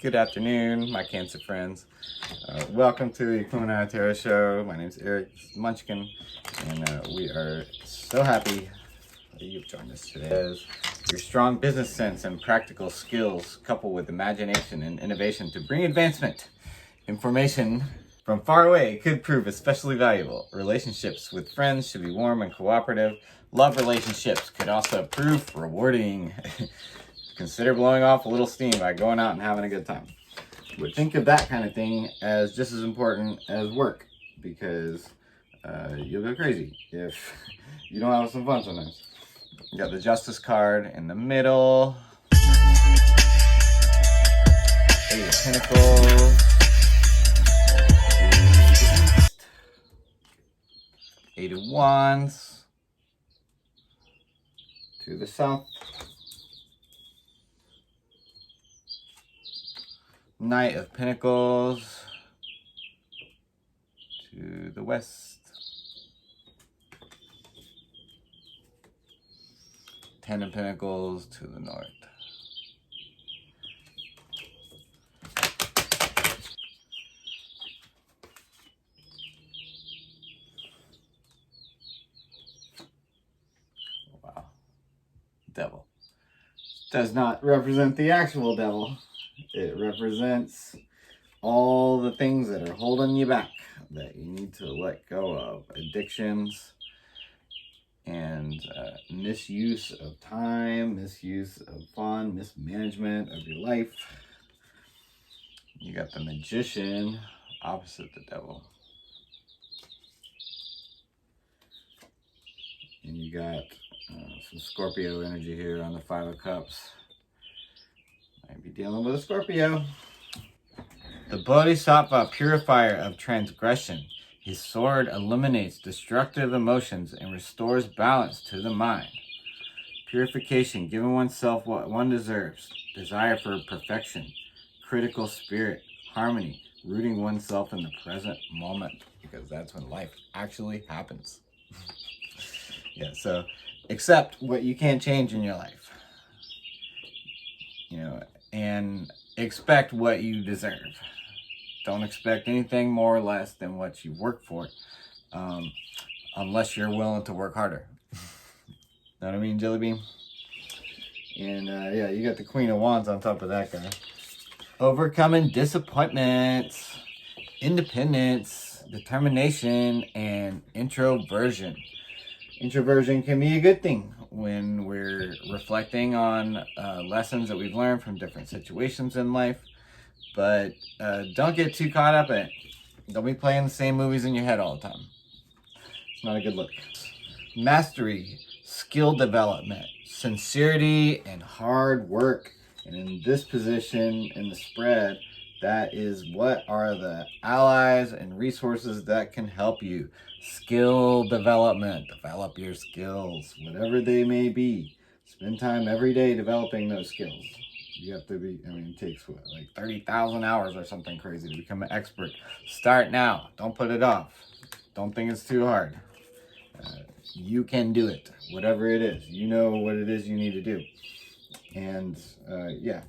Good afternoon, my Cancer friends. Welcome to the Equimini Tarot Show. My name is Eric Munchkin, and we are so happy that you've joined us today. As your strong business sense and practical skills, coupled with imagination and innovation to bring advancement, information from far away could prove especially valuable. Relationships with friends should be warm and cooperative. Love relationships could also prove rewarding. Consider blowing off a little steam by going out and having a good time. But think of that kind of thing as just as important as work, because you'll go crazy if you don't have some fun sometimes. You got the Justice card in the middle. Eight of Pentacles. Eight of Wands. To the south. Knight of Pentacles to the west. Ten of Pentacles to the north. Wow. Devil. Does not represent the actual devil. It represents all the things that are holding you back that you need to let go of. Addictions and misuse of time, misuse of fun, mismanagement of your life. You got the Magician opposite the devil. And you got some Scorpio energy here on the Five of Cups. Might be dealing with a Scorpio. The Bodhisattva, purifier of transgression. His sword eliminates destructive emotions and restores balance to the mind. Purification, giving oneself what one deserves. Desire for perfection. Critical spirit. Harmony. Rooting oneself in the present moment, because that's when life actually happens. Yeah, so accept what you can't change in your life. And expect what you deserve. Don't expect anything more or less than what you work for, unless you're willing to work harder. Know what I mean, Jelly Bean? And yeah, you got the Queen of Wands on top of that guy. Overcoming disappointments, independence, determination, and introversion. Introversion can be a good thing when we're reflecting on lessons that we've learned from different situations in life. But don't get too caught up in it. Don't be playing the same movies in your head all the time. It's not a good look. Mastery, skill development, sincerity, and hard work. And in this position in the spread, that is what are the allies and resources that can help you. Skill development. Develop your skills, whatever they may be. Spend time every day developing those skills. You have to be, it takes what, like 30,000 hours or something crazy to become an expert. Start now. Don't put it off. Don't think it's too hard. You can do it, whatever it is. You know what it is you need to do. And yeah,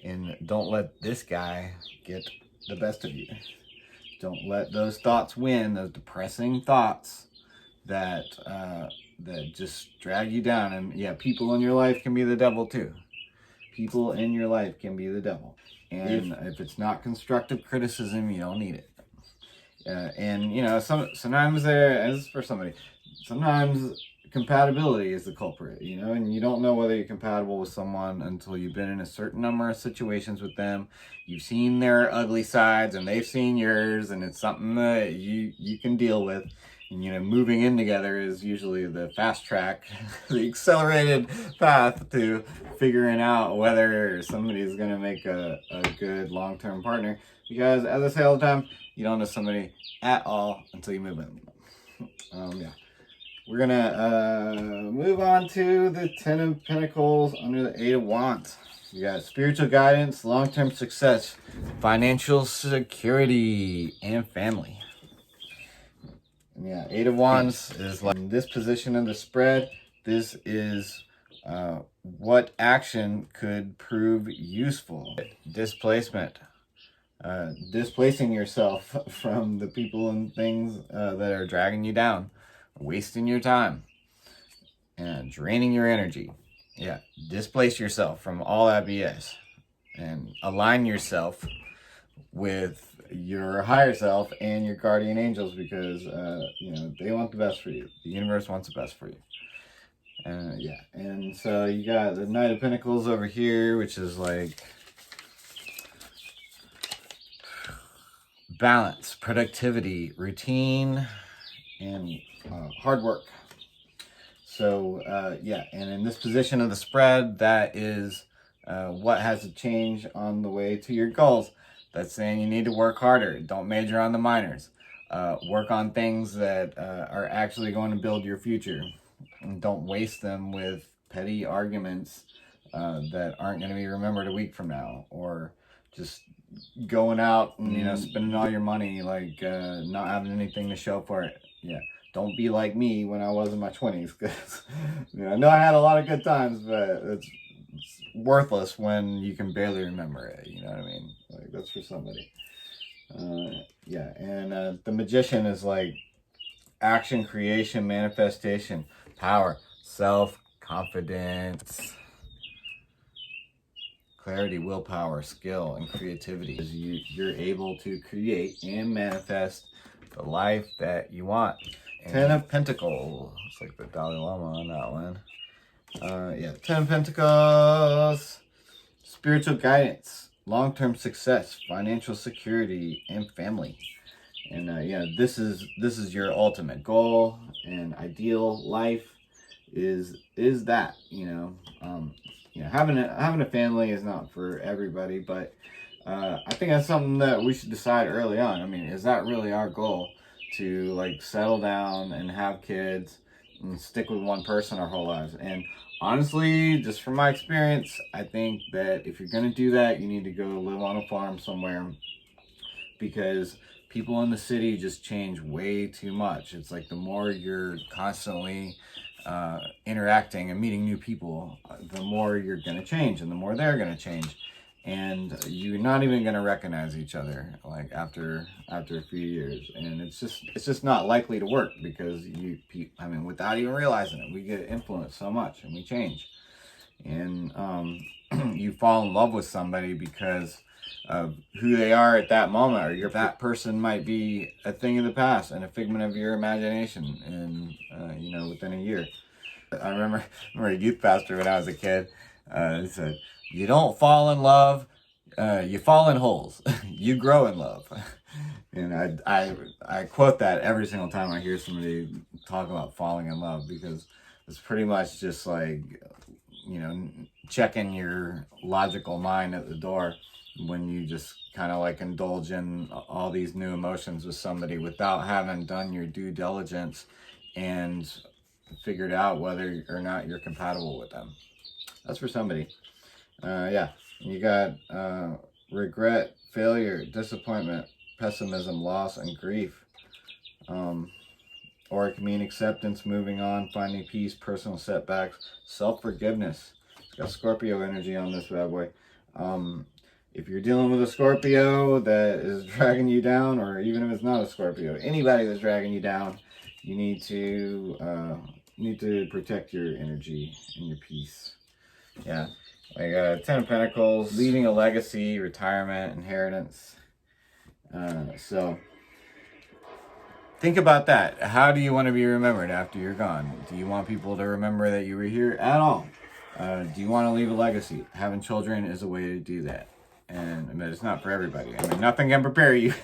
and don't let this guy get the best of you. Don't let those thoughts win, those depressing thoughts that just drag you down. And yeah, people in your life can be the devil too. People in your life can be the devil. And if it's not constructive criticism, you don't need it. And sometimes this is for somebody, sometimes compatibility is the culprit, and you don't know whether you're compatible with someone until you've been in a certain number of situations with them. You've seen their ugly sides and they've seen yours, and it's something that you can deal with. And moving in together is usually the fast track, the accelerated path to figuring out whether somebody is going to make a good long-term partner. Because as I say all the time, you don't know somebody at all until you move in. Yeah. We're going to move on to the Ten of Pentacles under the Eight of Wands. You got spiritual guidance, long-term success, financial security, and family. And yeah, Eight of Wands is like in this position of the spread. This is What action could prove useful? Displacement. Displacing yourself from the people and things that are dragging you down, wasting your time, and draining your energy. Yeah, displace yourself from all that BS and align yourself with your higher self and your guardian angels, because they want the best for you. The universe wants the best for you. Yeah, and so you got the Knight of Pentacles over here, which is like balance, productivity, routine, and hard work. So yeah, and in this position of the spread, that is what has to change on the way to your goals. That's saying you need to work harder. Don't major on the minors. Work on things that are actually going to build your future. And don't waste them with petty arguments that aren't going to be remembered a week from now, or just going out and spending all your money, like not having anything to show for it. Yeah, don't be like me when I was in my 20s, because I know I had a lot of good times, but it's worthless when you can barely remember it. You know what I mean? Like, that's for somebody. Yeah, and the Magician is like action, creation, manifestation, power, self-confidence, clarity, willpower, skill, and creativity. You're able to create and manifest the life that you want. And Ten of Pentacles. It's like the Dalai Lama on that one. Yeah, Ten of Pentacles. Spiritual guidance, long-term success, financial security, and family. And yeah, this is your ultimate goal and ideal life is that, having a family is not for everybody, but I think that's something that we should decide early on. I mean, is that really our goal, to like settle down and have kids and stick with one person our whole lives? And honestly, just from my experience, I think that if you're gonna do that, you need to go live on a farm somewhere, because people in the city just change way too much. It's like the more you're constantly interacting and meeting new people, the more you're going to change, and the more they're going to change, and you're not even going to recognize each other like after a few years. And it's just not likely to work, because without even realizing it, we get influenced so much and we change. And you fall in love with somebody because of who they are at that moment, or that person might be a thing of the past and a figment of your imagination, and within a year. I remember a youth pastor when I was a kid. He said, "You don't fall in love, you fall in holes. You grow in love." And I quote that every single time I hear somebody talk about falling in love, because it's pretty much just like, checking your logical mind at the door when you just kind of like indulge in all these new emotions with somebody without having done your due diligence and figured out whether or not you're compatible with them. That's for somebody. Yeah, you got regret, failure, disappointment, pessimism, loss, and grief. Or it can mean acceptance, moving on, finding peace, personal setbacks, self-forgiveness. It's got Scorpio energy on this bad boy. If you're dealing with a Scorpio that is dragging you down, or even if it's not a Scorpio, anybody that's dragging you down, you need to protect your energy and your peace. Yeah, like Ten of Pentacles, leaving a legacy, retirement, inheritance. So think about that. How do you want to be remembered after you're gone? Do you want people to remember that you were here at all? Do you want to leave a legacy? Having children is a way to do that. But it's not for everybody. I mean, nothing can prepare you.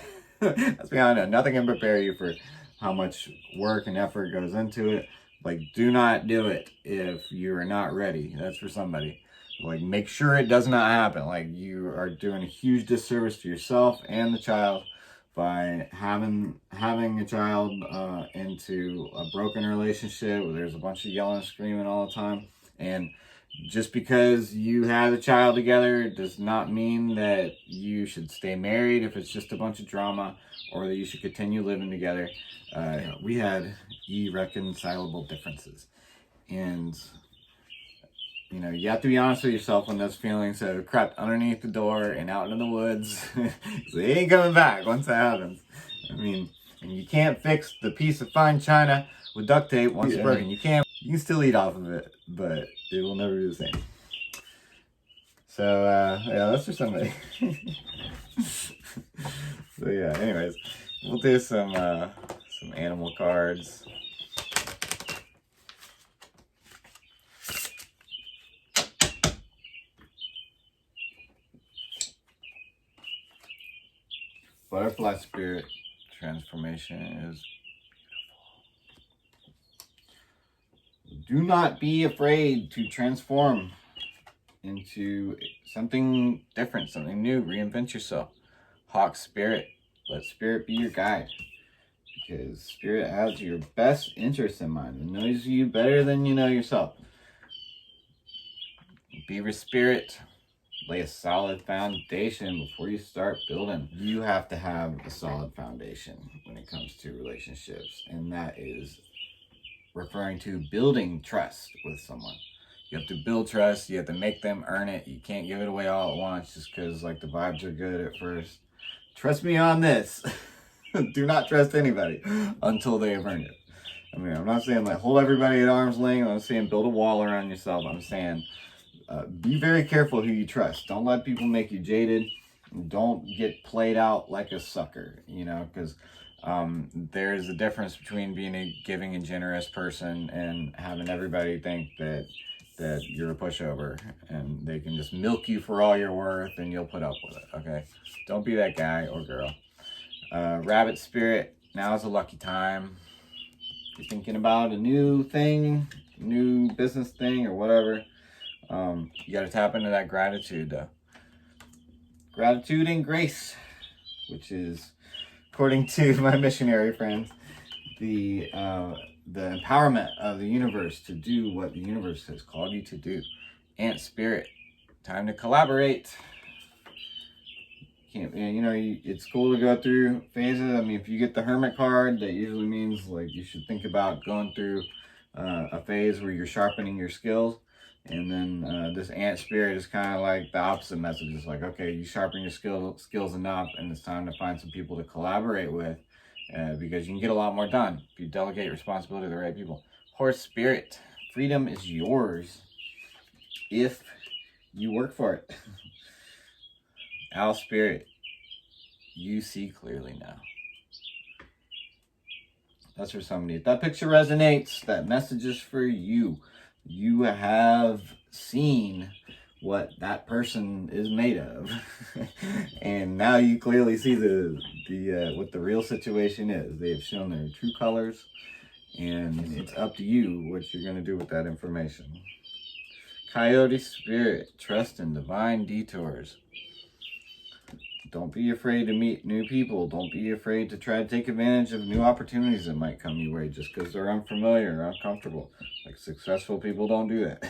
Let's be honest, nothing can prepare you for how much work and effort goes into it. Like, do not do it if you're not ready. That's for somebody. Like, make sure it does not happen. Like, you are doing a huge disservice to yourself and the child by having a child into a broken relationship where there's a bunch of yelling and screaming all the time. And just because you have a child together does not mean that you should stay married if it's just a bunch of drama, or that you should continue living together. We had irreconcilable differences, and You know, you have to be honest with yourself when those feelings have crept underneath the door and out into the woods. So they ain't coming back once that happens. I mean, and you can't fix the piece of fine china with duct tape once it's broken. You can still eat off of it, but it will never be the same. So, yeah, that's for somebody. So, yeah, anyways, we'll do some animal cards. Butterfly spirit transformation is beautiful. Do not be afraid to transform into something different, something new. Reinvent yourself. Hawk spirit. Let spirit be your guide. Because spirit has your best interest in mind. It knows you better than you know yourself. Beaver spirit. Lay a solid foundation before you start building. You have to have a solid foundation when it comes to relationships. And that is referring to building trust with someone. You have to build trust. You have to make them earn it. You can't give it away all at once just because like the vibes are good at first. Trust me on this. Do not trust anybody until they have earned it. I mean, I'm not saying like hold everybody at arm's length. I'm not saying build a wall around yourself. I'm saying be very careful who you trust. Don't let people make you jaded. Don't get played out like a sucker, you know, because there's a difference between being a giving and generous person and having everybody think that you're a pushover and they can just milk you for all you're worth and you'll put up with it, okay? Don't be that guy or girl. Rabbit spirit, now is a lucky time. You're thinking about a new thing, new business thing or whatever. You got to tap into that gratitude though. Gratitude and grace, which is, according to my missionary friends, the empowerment of the universe to do what the universe has called you to do. Ant spirit, time to collaborate. It's cool to go through phases. I mean, if you get the Hermit card, that usually means like you should think about going through a phase where you're sharpening your skills. And then this ant spirit is kind of like the opposite message. It's like, okay, you sharpen your skills enough, and it's time to find some people to collaborate with, because you can get a lot more done if you delegate responsibility to the right people. Horse spirit, freedom is yours if you work for it. Owl spirit, you see clearly now. That's for somebody. If that picture resonates, that message is for you. You have seen what that person is made of. And now you clearly see what the real situation is. They have shown their true colors, and it's up to you what you're going to do with that information. Coyote spirit, trust in divine detours. Don't be afraid to meet new people. Don't be afraid to try to take advantage of new opportunities that might come your way just because they're unfamiliar or uncomfortable. Like successful people don't do that.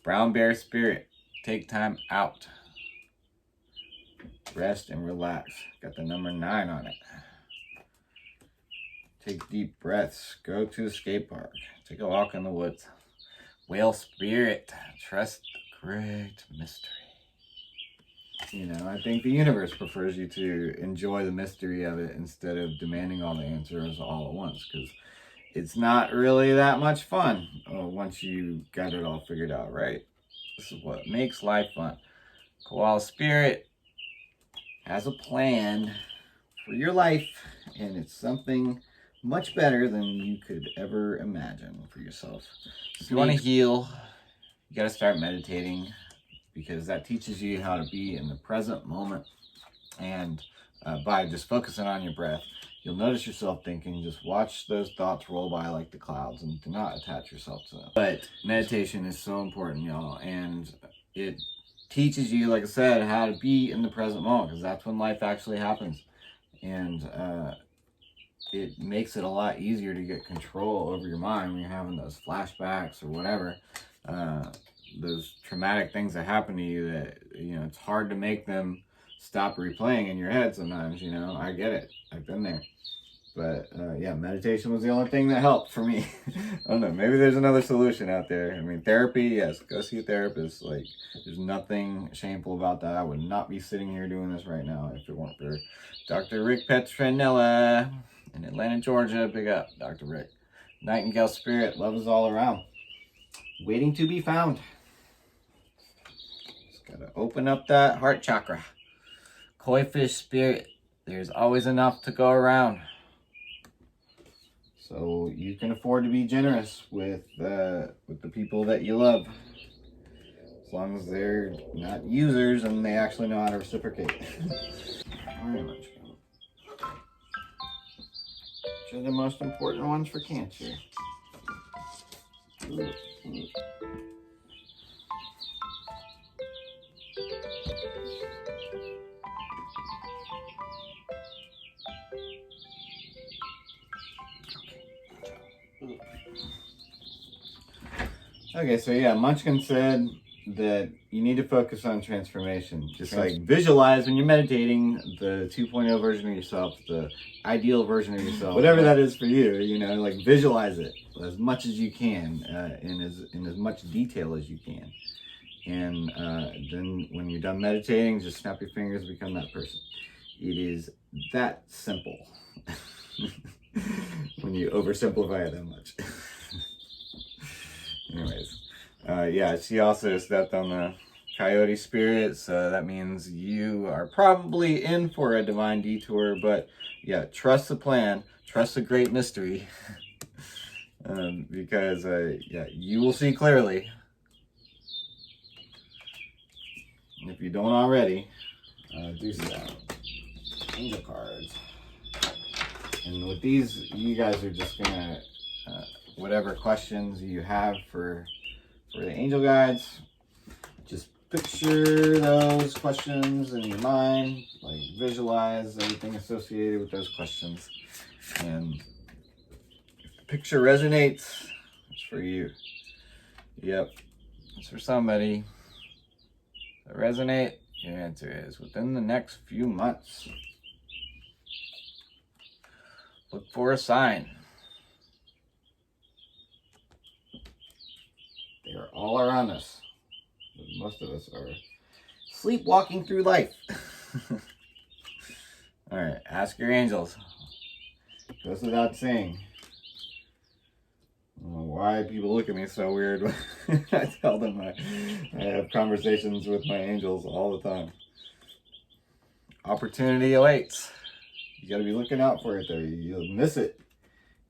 Brown bear spirit, take time out. Rest and relax. Got the number 9 on it. Take deep breaths. Go to the skate park. Take a walk in the woods. Whale spirit, trust the great mystery. You know, I think the universe prefers you to enjoy the mystery of it instead of demanding all the answers all at once, because it's not really that much fun once you got it all figured out, right? This is what makes life fun. Koala spirit has a plan for your life, and it's something much better than you could ever imagine for yourself. If you want to heal, you got to start meditating, because that teaches you how to be in the present moment. And by just focusing on your breath, you'll notice yourself thinking. Just watch those thoughts roll by like the clouds and do not attach yourself to them. But meditation is so important, y'all. And it teaches you, like I said, how to be in the present moment, because that's when life actually happens. And it makes it a lot easier to get control over your mind when you're having those flashbacks or whatever. Those traumatic things that happen to you that, you know, it's hard to make them stop replaying in your head sometimes, you know. I get it. I've been there. But yeah, meditation was the only thing that helped for me. I don't know, maybe there's another solution out there. I mean, therapy, yes, go see a therapist. Like, there's nothing shameful about that. I would not be sitting here doing this right now if it weren't for Dr. Rick Petronella in Atlanta, Georgia. Big up, Dr. Rick. Nightingale spirit, love is all around. Waiting to be found. Just gotta open up that heart chakra. Koi fish spirit, there's always enough to go around. So you can afford to be generous with the people that you love, as long as they're not users and they actually know how to reciprocate. Very much. Which are the most important ones for Cancer? Okay, so yeah, Munchkin said that you need to focus on transformation. Just like visualize when you're meditating the 2.0 version of yourself, the ideal version of yourself, whatever that is for you, you know, like visualize it as much as you can, in as much detail as you can. And then when you're done meditating, just snap your fingers and become that person. It is that simple when you oversimplify it that much. Anyways, yeah, she also stepped on the coyote spirit, so that means you are probably in for a divine detour, but yeah, trust the plan, trust the great mystery, because yeah, you will see clearly. And if you don't already, do so. Angel cards. And with these, you guys are just gonna whatever questions you have for the angel guides, just picture those questions in your mind, like visualize everything associated with those questions, and if the picture resonates, it's for you. Yep, it's for somebody. If it resonate, your answer is within the next few months. Look for a sign. They are all around us. Most of us are sleepwalking through life. All right, ask your angels. Goes without saying. I don't know why people look at me so weird when I tell them I have conversations with my angels all the time. Opportunity awaits. You got to be looking out for it, though. You'll miss it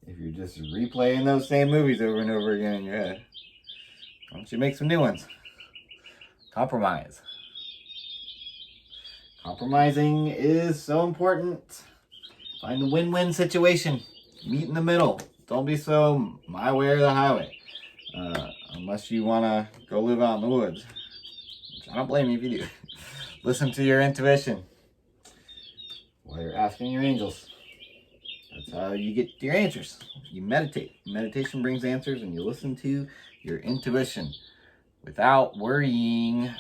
if you're just replaying those same movies over and over again in your head. Why don't you make some new ones? Compromise. Compromising is so important. Find a win-win situation. Meet in the middle. Don't be so my way or the highway. Unless you want to go live out in the woods. Which I don't blame you if you do. Listen to your intuition while you're asking your angels. That's how you get your answers. You meditate. Meditation brings answers, and you listen to your intuition without worrying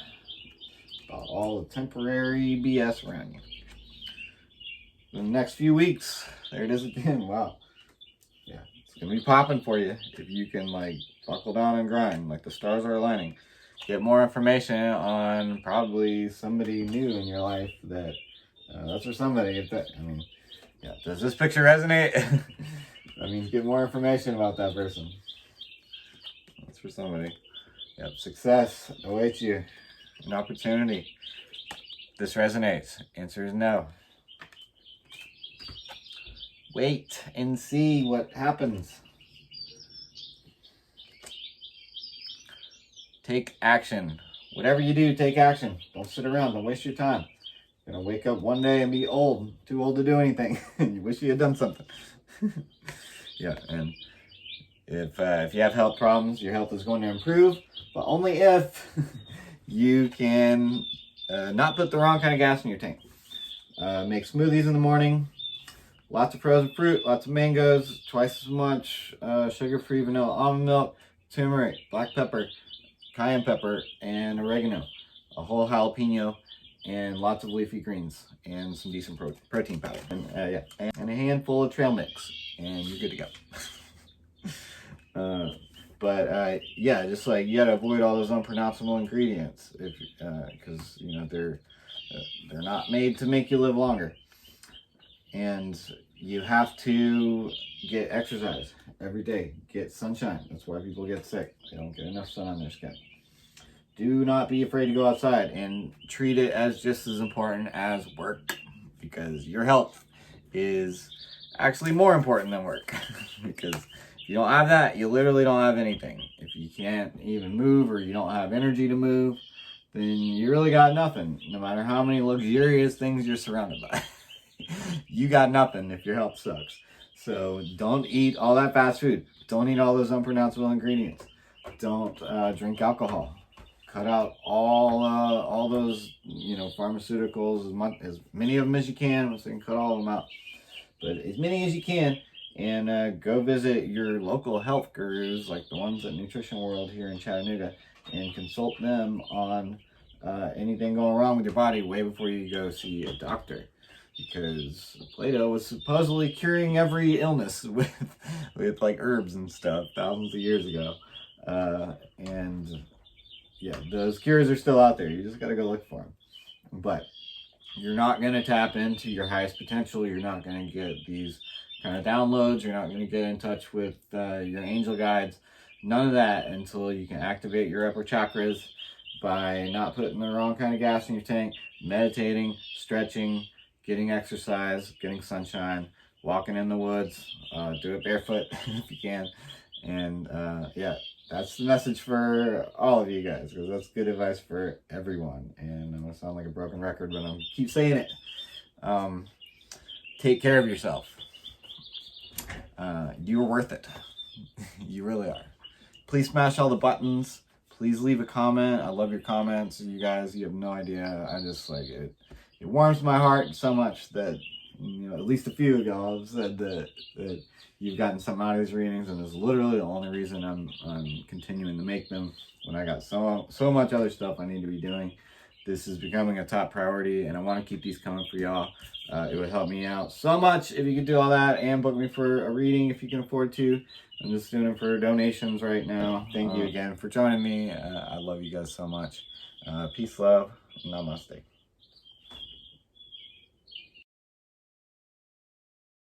about all the temporary BS around you. In the next few weeks, there it is again. Wow. Yeah, it's going to be popping for you if you can, like, buckle down and grind, like the stars are aligning. Get more information on probably somebody new in your life that, that's for somebody. If that, I mean, yeah, does this picture resonate? I mean, get more information about that person. That's for somebody. Yep, success awaits you. An opportunity. This resonates. Answer is no. Wait and see what happens. Take action. Whatever you do, take action. Don't sit around. Don't waste your time. You're going to wake up one day and be old. Too old to do anything. You wish you had done something. Yeah, and if you have health problems, your health is going to improve. But only if you can not put the wrong kind of gas in your tank. Make smoothies in the morning. Lots of frozen fruit, lots of mangoes, twice as much sugar-free vanilla almond milk, turmeric, black pepper, cayenne pepper, and oregano. A whole jalapeno and lots of leafy greens and some decent protein powder. And and a handful of trail mix, and you're good to go. Yeah, just like you gotta avoid all those unpronounceable ingredients, if because you know they're not made to make you live longer. And you have to get exercise every day. Get sunshine. That's why people get sick. They don't get enough sun on their skin. Do not be afraid to go outside, and treat it as just as important as work, because your health is actually more important than work. Because if you don't have that, you literally don't have anything. If you can't even move, or you don't have energy to move, then you really got nothing, no matter how many luxurious things you're surrounded by. You got nothing if your health sucks. So don't eat all that fast food. Don't eat all those unpronounceable ingredients. Don't drink alcohol. Cut out all those, you know, pharmaceuticals, as many of them as you can. So you can cut all of them out, but as many as you can. And go visit your local health gurus, like the ones at Nutrition World here in Chattanooga, and consult them on anything going wrong with your body way before you go see a doctor. Because Plato was supposedly curing every illness with like herbs and stuff thousands of years ago. And yeah, those cures are still out there. You just gotta go look for them. But you're not gonna tap into your highest potential. You're not gonna get these kind of downloads. You're not gonna get in touch with your angel guides. None of that until you can activate your upper chakras by not putting the wrong kind of gas in your tank, meditating, stretching, getting exercise, getting sunshine, walking in the woods, do it barefoot if you can. And yeah, that's the message for all of you guys, because that's good advice for everyone. And I'm gonna sound like a broken record when I keep saying it. Take care of yourself. You're worth it. You really are. Please smash all the buttons. Please leave a comment. I love your comments. You guys, you have no idea. I just like it. It warms my heart so much that, you know, at least a few of y'all have said that you've gotten something out of these readings, and it's literally the only reason I'm continuing to make them, when I got so much other stuff I need to be doing. This is becoming a top priority, and I want to keep these coming for y'all. It would help me out so much if you could do all that and book me for a reading if you can afford to. I'm just doing it for donations right now. Thank you again for joining me. I love you guys so much. Peace, love, namaste.